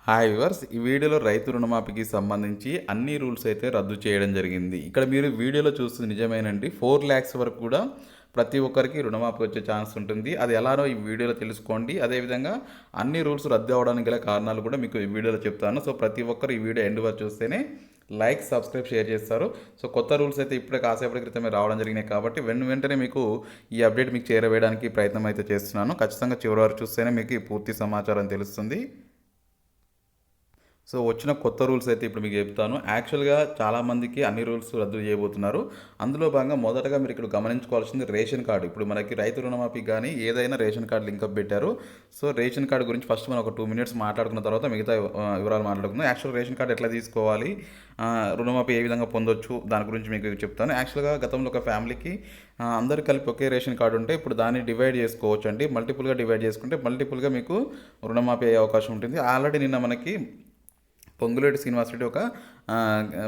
Hi viewers, ఈ వీడియోలో రైతు రుణమాఫీకి సంబంధించి అన్ని రూల్స్ అయితే రద్దు చేయడం జరిగింది. ఇక్కడ మీరు వీడియోలో చూస్తుంది నిజమేనండి. 4,00,000 వరకు కూడా ప్రతి ఒక్కరికి రుణమాఫీ వచ్చే ఛాన్స్ ఉంటుంది. అది ఎలానో ఈ వీడియోలో తెలుసుకోండి. అదేవిధంగా అన్ని రూల్స్ రద్దు అవ్వడానికి గల కారణాలు కూడా మీకు ఈ వీడియోలో చెప్తాను. సో ప్రతి ఒక్కరు ఈ వీడియో ఎండ్ వరకు చూస్తేనే లైక్, సబ్స్క్రైబ్, షేర్ చేస్తారు. సో కొత్త రూల్స్ అయితే ఇప్పుడే కాసేపటి క్రితమే రావడం జరిగినాయి కాబట్టి వెంటనే మీకు ఈ అప్డేట్ మీకు చేరవేయడానికి ప్రయత్నం అయితే చేస్తున్నాను. ఖచ్చితంగా చివరి వరకు చూస్తేనే మీకు ఈ పూర్తి సమాచారం తెలుస్తుంది. సో వచ్చిన కొత్త రూల్స్ అయితే ఇప్పుడు మీకు చెప్తాను. యాక్చువల్గా చాలామందికి అన్ని రూల్స్ రద్దు చేయబోతున్నారు. అందులో భాగంగా మొదటగా మీరు ఇక్కడ గమనించుకోవాల్సింది రేషన్ కార్డు. ఇప్పుడు మనకి రైతు రుణమాఫీ కానీ ఏదైనా రేషన్ కార్డు లింకప్ పెట్టారు. సో రేషన్ కార్డు గురించి ఫస్ట్ మనం ఒక 2 మినిట్స్ మాట్లాడుకున్న తర్వాత మిగతా వివరాలు మాట్లాడుకుందాం. యాక్చువల్ రేషన్ కార్డు ఎట్లా తీసుకోవాలి, రుణమాఫీ ఏ విధంగా పొందొచ్చు, దాని గురించి మీకు చెప్తాను. యాక్చువల్గా గతంలో ఒక ఫ్యామిలీకి అందరు కలిపి ఒకే రేషన్ కార్డు ఉంటే ఇప్పుడు దాన్ని డివైడ్ చేసుకోవచ్చు అండి. మల్టిపుల్గా డివైడ్ చేసుకుంటే మల్టిపుల్గా మీకు రుణమాఫీ అయ్యే అవకాశం ఉంటుంది. ఆల్రెడీ నిన్న మనకి పొంగులేటి శ్రీనివాసరెడ్డి ఒక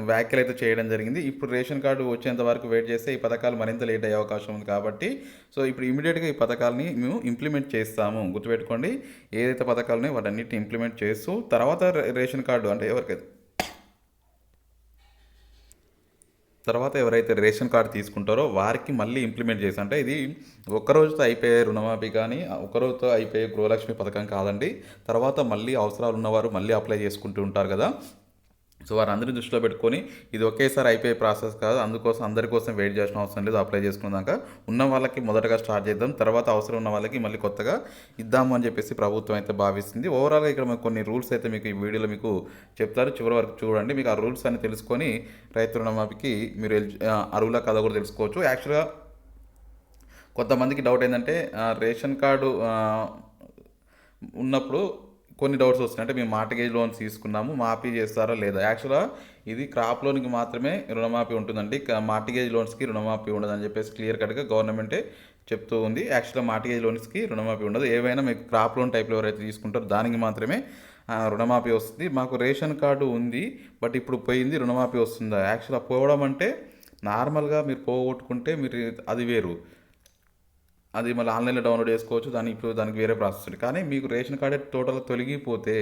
వ్యాఖ్యలు అయితే చేయడం జరిగింది. ఇప్పుడు రేషన్ కార్డు వచ్చేంత వరకు వెయిట్ చేస్తే ఈ పథకాలు మరింత లేట్ అయ్యే అవకాశం ఉంది కాబట్టి సో ఇప్పుడు ఇమీడియట్గా ఈ పథకాలని మేము ఇంప్లిమెంట్ చేస్తాము. గుర్తుపెట్టుకోండి, ఏదైతే పథకాలు ఉన్నాయో వాటన్నిటిని ఇంప్లిమెంట్ చేస్తూ తర్వాత రేషన్ కార్డు అంటే ఎవరైతే రేషన్ కార్డు తీసుకుంటారో వారికి మళ్ళీ ఇంప్లిమెంట్ చేసి, అంటే ఇది ఒక్కరోజుతో అయిపోయే రుణమాఫీ కానీ ఒక్కరోజుతో అయిపోయే గృహలక్ష్మి పథకం కాదండి. తర్వాత మళ్ళీ అవసరాలు ఉన్నవారు మళ్ళీ అప్లై చేసుకుంటూ ఉంటారు కదా. సో వారందరినీ దృష్టిలో పెట్టుకొని ఇది ఒకేసారి అయిపోయే ప్రాసెస్ కాదు. అందుకోసం అందరి కోసం వెయిట్ చేసిన అవసరం లేదు. అప్లై చేసుకున్నాక ఉన్న వాళ్ళకి మొదటగా స్టార్ట్ చేద్దాం, తర్వాత అవసరం ఉన్న వాళ్ళకి మళ్ళీ కొత్తగా ఇద్దాము అని చెప్పేసి ప్రభుత్వం అయితే భావిస్తుంది. ఓవరాల్గా ఇక్కడ మీకు కొన్ని రూల్స్ అయితే మీకు ఈ వీడియోలో మీకు చెప్తారు. చివరి వరకు చూడండి. మీకు ఆ రూల్స్ అని తెలుసుకొని రైతు రుణమాఫీకి మీరు అర్హుల కథ కూడా తెలుసుకోవచ్చు. యాక్చువల్గా కొంతమందికి డౌట్ ఏంటంటే రేషన్ కార్డు ఉన్నప్పుడు కొన్ని డౌట్స్ వస్తున్నాయి. అంటే మేము మార్టిగేజ్ లోన్స్ తీసుకున్నాము, మాఫీ చేస్తారా లేదా. యాక్చువల్గా ఇది క్రాప్ లోన్కి మాత్రమే రుణమాఫీ ఉంటుందండి. మార్టిగేజ్ లోన్స్కి రుణమాఫీ ఉండదని చెప్పేసి క్లియర్ కట్గా గవర్నమెంటే చెప్తూ ఉంది. యాక్చువల్గా మార్టిగేజ్ లోన్స్కి రుణమాఫీ ఉండదు. ఏవైనా మీకు క్రాప్ లోన్ టైప్లో ఎవరైతే తీసుకుంటారో దానికి మాత్రమే రుణమాఫీ వస్తుంది. మాకు రేషన్ కార్డు ఉంది బట్ ఇప్పుడు పోయింది, రుణమాఫీ వస్తుందా. యాక్చువల్గా పోవడం అంటే నార్మల్గా మీరు పోగొట్టుకుంటే మీరు అది వేరు, అది మళ్ళీ ఆన్లైన్లో డౌన్లోడ్ చేసుకోవచ్చు. ఇప్పుడు దానికి వేరే ప్రాసెస్ ఉంది. కానీ మీకు రేషన్ కార్డే టోటల్గా తొలగిపోతే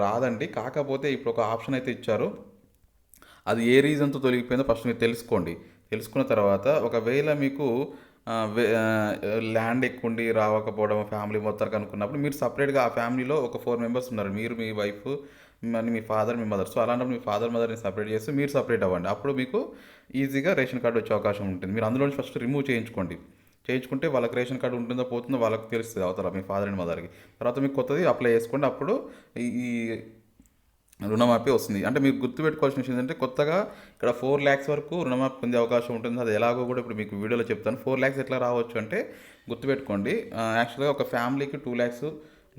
రాదండి. కాకపోతే ఇప్పుడు ఒక ఆప్షన్ అయితే ఇచ్చారు. అది ఏ రీజన్తో తొలగిపోయిందో ఫస్ట్ మీరు తెలుసుకోండి. తెలుసుకున్న తర్వాత ఒకవేళ మీకు ల్యాండ్ ఎక్కువ ఉండి రావకపోవడం ఫ్యామిలీ మొత్తానికి అనుకున్నప్పుడు మీరు సపరేట్గా ఆ ఫ్యామిలీలో ఒక 4 మెంబర్స్ ఉన్నారు, మీరు, మీ వైఫ్, మీ ఫాదర్, మీ మదర్. సో అలాంటప్పుడు మీ ఫాదర్ మదర్ని సపరేట్ చేసి మీరు సపరేట్ అవ్వండి. అప్పుడు మీకు ఈజీగా రేషన్ కార్డు వచ్చే అవకాశం ఉంటుంది. మీరు అందులో ఫస్ట్ రిమూవ్ చేయించుకుంటే వాళ్ళకి రేషన్ కార్డు ఉంటుందో పోతుందో వాళ్ళకి తెలుస్తుంది అవతల మీ ఫాదర్ అండ్ మదర్కి. తర్వాత మీకు కొత్తది అప్లై చేసుకోండి. అప్పుడు ఈ రుణమాఫీ వస్తుంది. అంటే మీరు గుర్తుపెట్టుకోవాల్సిన విషయం ఏంటంటే కొత్తగా ఇక్కడ 4,00,000 వరకు రుణమాఫీ పొందే అవకాశం ఉంటుంది. అది ఎలాగో కూడా ఇప్పుడు మీకు వీడియోలో చెప్తాను. 4,00,000 ఎట్లా రావచ్చు అంటే గుర్తుపెట్టుకోండి. యాక్చువల్గా ఒక ఫ్యామిలీకి 2,00,000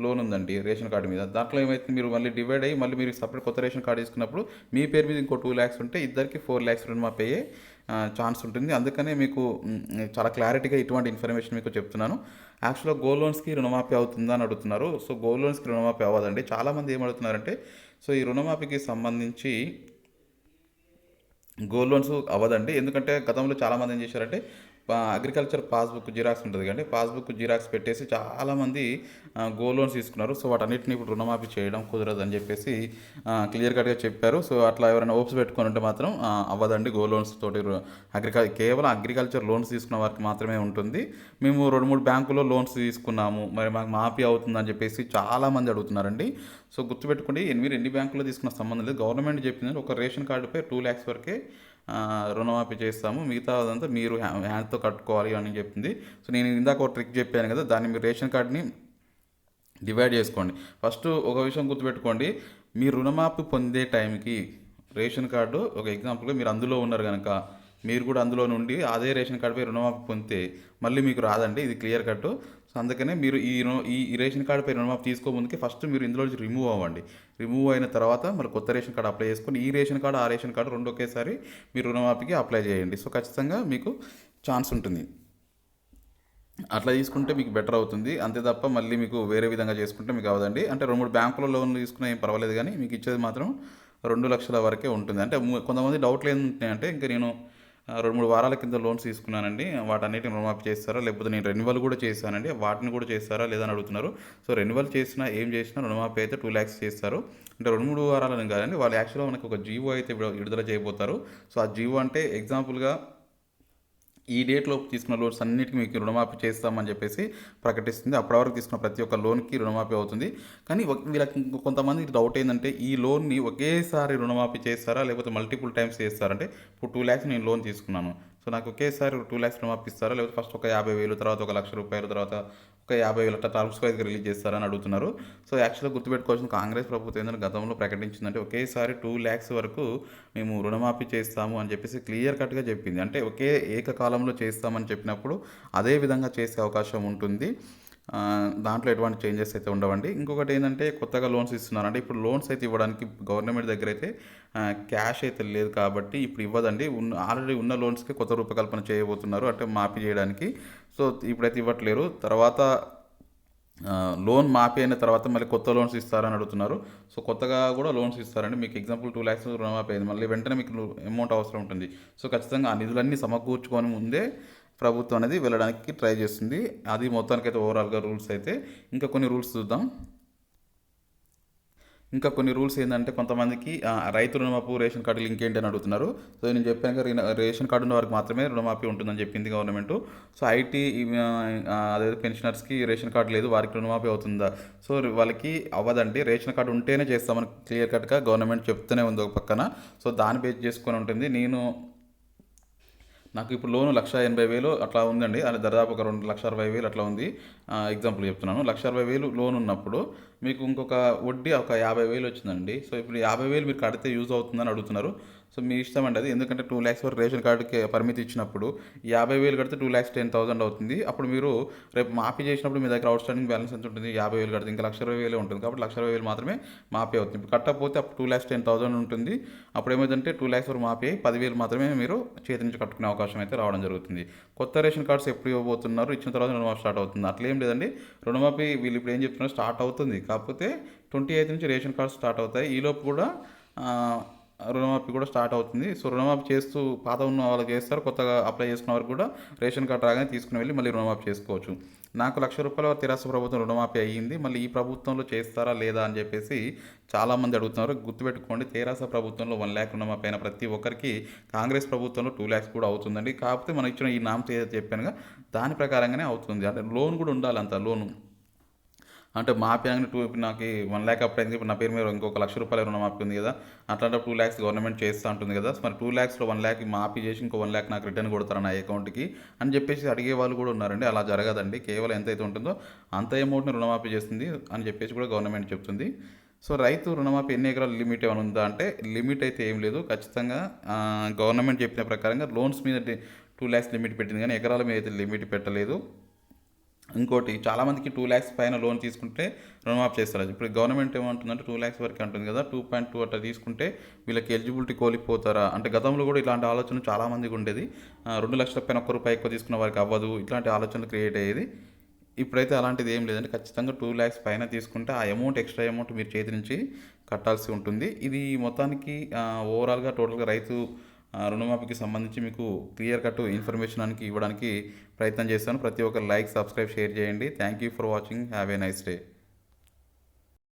లోన్ ఉందండి రేషన్ కార్డు మీద. దాంట్లో ఏమైతే మీరు మళ్ళీ డివైడ్ అయ్యి మళ్ళీ మీరు సపరేట్ కొత్త రేషన్ కార్డు తీసుకున్నప్పుడు మీ పేరు మీద ఇంకో 2,00,000 ఉంటే ఇద్దరికి 4,00,000 రుణమాఫీ అయ్యే ఛాన్స్ ఉంటుంది. అందుకనే మీకు చాలా క్లారిటీగా ఇటువంటి ఇన్ఫర్మేషన్ మీకు చెప్తున్నాను. యాక్చువల్గా గోల్డ్ లోన్స్కి రుణమాఫీ అవుతుందా అని అడుగుతున్నారు. సో గోల్డ్ లోన్స్కి రుణమాఫీ అవ్వదండి. చాలామంది ఏం అడుగుతున్నారంటే సో ఈ రుణమాఫీకి సంబంధించి గోల్డ్ లోన్స్ అవ్వదండి. ఎందుకంటే గతంలో చాలామంది ఏం చేశారంటే అగ్రికల్చర్ పాస్బుక్ జిరాక్స్ ఉంటుంది కానీ పాస్బుక్ జిరాక్స్ పెట్టేసి చాలామంది గోల్డ్ లోన్స్ తీసుకున్నారు. సో వాటన్నిటిని ఇప్పుడు రుణమాఫీ చేయడం కుదరదని చెప్పేసి క్లియర్ కట్గా చెప్పారు. సో అట్లా ఎవరైనా ఓప్స్ పెట్టుకొని ఉంటే మాత్రం అవ్వదండి. గోల్డ్ లోన్స్ తోటి కేవలం అగ్రికల్చర్ లోన్స్ తీసుకున్న వారికి మాత్రమే ఉంటుంది. మేము 2-3 బ్యాంకుల్లో లోన్స్ తీసుకున్నాము, మరి మాకు మాఫీ అవుతుందని చెప్పేసి చాలామంది అడుగుతున్నారండి. సో గుర్తుపెట్టుకోండి, మీరు ఎన్ని బ్యాంకుల్లో తీసుకున్న సంబంధం లేదు. గవర్నమెంట్ చెప్పింది ఒక రేషన్ కార్డుపై 2,00,000 వరకే రుణమాఫీ చేస్తాము, మిగతా అదంతా మీరు హ్యాండ్తో కట్టుకోవాలి అని చెప్తుంది. సో నేను ఇందాక ఒక ట్రిక్ చెప్పాను కదా, దాన్ని మీరు రేషన్ కార్డుని డివైడ్ చేసుకోండి. ఫస్ట్ ఒక విషయం గుర్తుపెట్టుకోండి, మీ రుణమాఫీ పొందే టైంకి రేషన్ కార్డు ఒక ఎగ్జాంపుల్గా మీరు అందులో ఉన్నారు కనుక మీరు కూడా అందులో నుండి అదే రేషన్ కార్డుపై రుణమాఫీ పొందితే మళ్ళీ మీకు రాదండి, ఇది క్లియర్ కట్. సో అందుకనే మీరు ఈ రేషన్ కార్డుపై రుణమాఫీ తీసుకోముందుకే ఫస్ట్ మీరు ఇందులో నుంచి రిమూవ్ అవ్వండి. రిమూవ్ అయిన తర్వాత మళ్ళీ కొత్త రేషన్ కార్డు అప్లై చేసుకొని ఈ రేషన్ కార్డు ఆ రేషన్ కార్డు రెండు ఒకేసారి మీరు రుణమాఫీకి అప్లై చేయండి. సో ఖచ్చితంగా మీకు ఛాన్స్ ఉంటుంది. అట్లా తీసుకుంటే మీకు బెటర్ అవుతుంది. అంతే తప్ప మళ్ళీ మీకు వేరే విధంగా చేసుకుంటే మీకు అవ్వదండి. అంటే 2-3 బ్యాంకుల లోన్లు తీసుకున్నా ఏం పర్వాలేదు, కానీ మీకు ఇచ్చేది మాత్రం 2 లక్షల వరకే ఉంటుంది. అంటే కొంతమంది డౌట్లు ఏంటంటే ఇంకా నేను 2, 3 వారాల కింద లోన్స్ తీసుకున్నానండి. వాటన్నిటిని రుణమాఫీ చేస్తారా? లేకపోతే నేను రెన్యువల్ కూడా చేశానండి. వాటిని కూడా చేస్తారా? లేదా అని అడుగుతున్నారు. సో, రెన్యువల్ చేసినా, ఏం చేసినా రుణమాఫీ అయితే 2,00,000 చేస్తారు. అంటే 2, 3 వారాలని కాదండి. వాళ్ళు యాక్చువల్‌గా మనకు ఒక జీవో అయితే విడుదల చేయబోతారు. సో, ఆ జీవో అంటే ఎగ్జాంపుల్‌గా ఈ డేట్‌లోపు తీసుకున్న లోన్స్ అన్నిటికి మీకు రుణమాఫీ చేస్తామని చెప్పేసి ప్రకటిస్తుంది. అప్పటి వరకు తీసుకున్న ప్రతి ఒక్క లోన్‌కి రుణమాఫీ అవుతుంది. కానీ వీళ్ళకి కొంతమందికి డౌట్ ఏందంటే, ఈ లోన్‌ని ఒకేసారి రుణమాఫీ చేస్తారా? లేకపోతే మల్టిపుల్ టైమ్స్ చేస్తారా? అంటే ఇప్పుడు 2,00,000 నేను లోన్ తీసుకున్నాను. సో, నాకు ఒకేసారి 2,00,000 రుణమాఫీ ఇస్తారా? లేకపోతే ఫస్ట్ ఒక 50,000 తర్వాత ఒక 1,00,000 రూపాయలు తర్వాత ఒక 50,000 అట్లా టర్మ్స్ వైస్‌గా రిలీజ్ చేస్తారా అని అడుగుతున్నారు. సో, యాక్చువల్‌గా గుర్తుపెట్టుకోవాల్సిన కాంగ్రెస్ ప్రభుత్వం ఏంటంటే గతంలో ప్రకటించిందంటే ఒకేసారి 2,00,000 వరకు మేము రుణమాఫీ చేస్తాము అని చెప్పేసి క్లియర్ కట్‌గా చెప్పింది. అంటే ఒకే ఏకకాలంలో చేస్తామని చెప్పినప్పుడు అదే విధంగా చేసే అవకాశం ఉంటుంది. దాంట్లో ఎటువంటి చేంజెస్ అయితే ఉండవండి. ఇంకొకటి ఏంటంటే కొత్తగా లోన్స్ ఇస్తున్నారు. అంటే ఇప్పుడు లోన్స్ అయితే ఇవ్వడానికి గవర్నమెంట్ దగ్గర అయితే క్యాష్ అయితే లేదు కాబట్టి ఇప్పుడు ఇవ్వదండి. ఆల్రెడీ ఉన్న లోన్స్‌కి కొత్త రూపకల్పన చేయబోతున్నారు. అంటే మాఫీ చేయడానికి. సో, ఇప్పుడైతే ఇవ్వట్లేరు. తర్వాత లోన్ మాఫీ అయిన తర్వాత మళ్ళీ కొత్త లోన్స్ ఇస్తారని అడుగుతున్నారు. సో, కొత్తగా కూడా లోన్స్ ఇస్తారండి. మీకు ఎగ్జాంపుల్ 2,00,000 రుణమాఫీ అయింది. మళ్ళీ వెంటనే మీకు అమౌంట్ అవసరం ఉంటుంది. సో, ఖచ్చితంగా ఆ నిధులన్నీ సమకూర్చుకొని ముందే ప్రభుత్వం అనేది వెళ్ళడానికి ట్రై చేస్తుంది. అది మొత్తానికైతే ఓవరాల్‌గా రూల్స్ అయితే. ఇంకా కొన్ని రూల్స్ చూద్దాం. ఇంకా కొన్ని రూల్స్ ఏంటంటే కొంతమందికి రైతు రుణమాఫీ రేషన్ కార్డు లింక్ ఏంటి అని అడుగుతున్నారు. సో, నేను చెప్పాను కదా, రేషన్ కార్డు ఉన్న వారికి మాత్రమే రుణమాఫీ ఉంటుందని చెప్పింది గవర్నమెంట్. సో, ఐటీ అదే పెన్షనర్స్కి రేషన్ కార్డు లేదు, వారికి రుణమాఫీ అవుతుందా? సో, వాళ్ళకి అవ్వదండి. రేషన్ కార్డు ఉంటేనే చేస్తామని క్లియర్ కట్గా గవర్నమెంట్ చెప్తూనే ఉంది ఒక పక్కన. సో, దాన్ని బేస్ చేసుకొని ఉంటుంది. నాకు ఇప్పుడు లోను 1,80,000 అట్లా ఉందండి. అది దాదాపు ఒక 2,60,000 అట్లా ఉంది. ఎగ్జాంపుల్ చెప్తున్నాను. 1,60,000 లోన్ ఉన్నప్పుడు మీకు ఇంకొక వడ్డీ ఒక 50,000 వచ్చిందండి. సో, ఇప్పుడు 50,000 మీరు కడితే యూజ్ అవుతుందని అడుగుతున్నారు. సో, మీ ఇష్టం అండి అది. ఎందుకంటే 2,00,000 వరకు రేషన్ కార్డుకి పరిమితి ఇచ్చినప్పుడు 50,000 కడితే 2,10,000 అవుతుంది. అప్పుడు మీరు రేపు మాఫీ చేసినప్పుడు మీ దగ్గర అవుట్ స్టాండింగ్ బ్యాలెన్స్ ఎంత ఉంటుంది? 50,000 కడితే ఇంకా 1,20,000 ఉంటుంది. కాబట్టి 1,20,000 మాత్రమే మాఫీ అవుతుంది. ఇప్పుడు కట్టకపోతే అప్పుడు 2,10,000 ఉంటుంది. అప్పుడు ఏమైందంటే 2,00,000 వరకు మాఫీ అయ్యి 10,000 మాత్రమే మీరు చేతి నుంచి కట్టుకునే అవకాశం అయితే రావడం జరుగుతుంది. కొత్త రేషన్ కార్డ్స్ ఎప్పుడు ఇవ్వబోతున్నారు? ఇచ్చిన తర్వాత రుణమాఫీ స్టార్ట్ అవుతుంది. అట్లేం లేదండి. రుణమాఫీ వీళ్ళు ఇప్పుడు ఏం చెప్తున్నారు, స్టార్ట్ అవుతుంది. కాకపోతే 28 నుంచి రేషన్ కార్డ్స్ స్టార్ట్ అవుతాయి. ఈలోపు కూడా రుణమాఫీ కూడా స్టార్ట్ అవుతుంది. సో, రుణమాఫీ చేస్తూ పాత ఉన్న వాళ్ళకి చేస్తారు. కొత్తగా అప్లై చేసుకున్న వారికి కూడా రేషన్ కార్డు రాగానే తీసుకుని వెళ్ళి మళ్ళీ రుణమాఫీ చేసుకోవచ్చు. నాకు ₹1,00,000 తెరాస ప్రభుత్వం రుణమాఫీ అయ్యింది. మళ్ళీ ఈ ప్రభుత్వంలో చేస్తారా లేదా అని చెప్పేసి చాలామంది అడుగుతున్నారు. గుర్తుపెట్టుకోండి, తెరాస ప్రభుత్వంలో 1,00,000 రుణమాఫీ అయిన ప్రతి ఒక్కరికి కాంగ్రెస్ ప్రభుత్వంలో 2,00,000 కూడా అవుతుందండి. కాకపోతే మనం ఇచ్చిన ఈ నామ్స్ ఏదైతే చెప్పానుగా దాని ప్రకారంగానే అవుతుంది. అంటే లోన్ కూడా ఉండాలి, అంత లోను. అంటే మాఫీ అనగానే ఇప్పుడు నాకు 1,00,000 అప్పుడైంది. ఇప్పుడు నా పేరు మీద ఇంకొక ₹1,00,000 రుణమాఫీ ఉంది కదా! అట్లాంటప్పుడు 2,00,000 గవర్నమెంట్ చేస్తా ఉంటుంది కదా! మరి 2,00,000లో 1,00,000 మాఫీ చేసి ఇంకో 1,00,000 నాకు రిటర్న్ కొడతారా నా అకౌంట్‌కి అని చెప్పేసి అడిగే వాళ్ళు కూడా ఉన్నారండి. అలా జరగదండి. కేవలం ఎంతైతే ఉంటుందో అంత అమౌంట్‌ని రుణమాఫీ చేస్తుంది అని చెప్పేసి కూడా గవర్నమెంట్ చెప్తుంది. సో, రైతు రుణమాఫీ ఎన్ని ఎకరాల లిమిట్ ఏమైనా ఉందా అంటే లిమిట్ అయితే ఏం లేదు. ఖచ్చితంగా గవర్నమెంట్ చెప్పిన ప్రకారంగా లోన్స్ మీద 2,00,000 లిమిట్ పెట్టింది కానీ ఎకరాల మీద అయితే లిమిట్ పెట్టలేదు. ఇంకోటి చాలామందికి 2,00,000 పైన లోన్ తీసుకుంటే రుణమాఫీ చేస్తారు. ఇప్పుడు గవర్నమెంట్ ఏమంటుందంటే 2,00,000 వరకే అంటుంది కదా! 2.2 అట్లా తీసుకుంటే వీళ్ళకి ఎలిజిబిలిటీ కోల్పోతారా? అంటే గతంలో కూడా ఇలాంటి ఆలోచన చాలామందికి ఉండేది. 2,00,000 పైన ఒక్క రూపాయి ఎక్కువ తీసుకున్న వారికి అవ్వదు. ఇట్లాంటి ఆలోచనలు క్రియేట్ అయ్యేది. ఇప్పుడైతే అలాంటిది ఏం లేదండి. ఖచ్చితంగా 2,00,000 పైన తీసుకుంటే ఆ అమౌంట్ ఎక్స్ట్రా అమౌంట్ మీరు చేతి నుంచి కట్టాల్సి ఉంటుంది. ఇది మొత్తానికి ఓవరాల్‌గా టోటల్‌గా రైతు రుణమాఫీకి సంబంధించి మీకు క్లియర్ కట్ ఇన్ఫర్మేషన్ ఇవ్వడానికి ప్రయత్నం చేస్తాను. ప్రతి ఒక్కరు లైక్, సబ్స్క్రైబ్, షేర్ చేయండి. Thank you for watching. Have a nice day.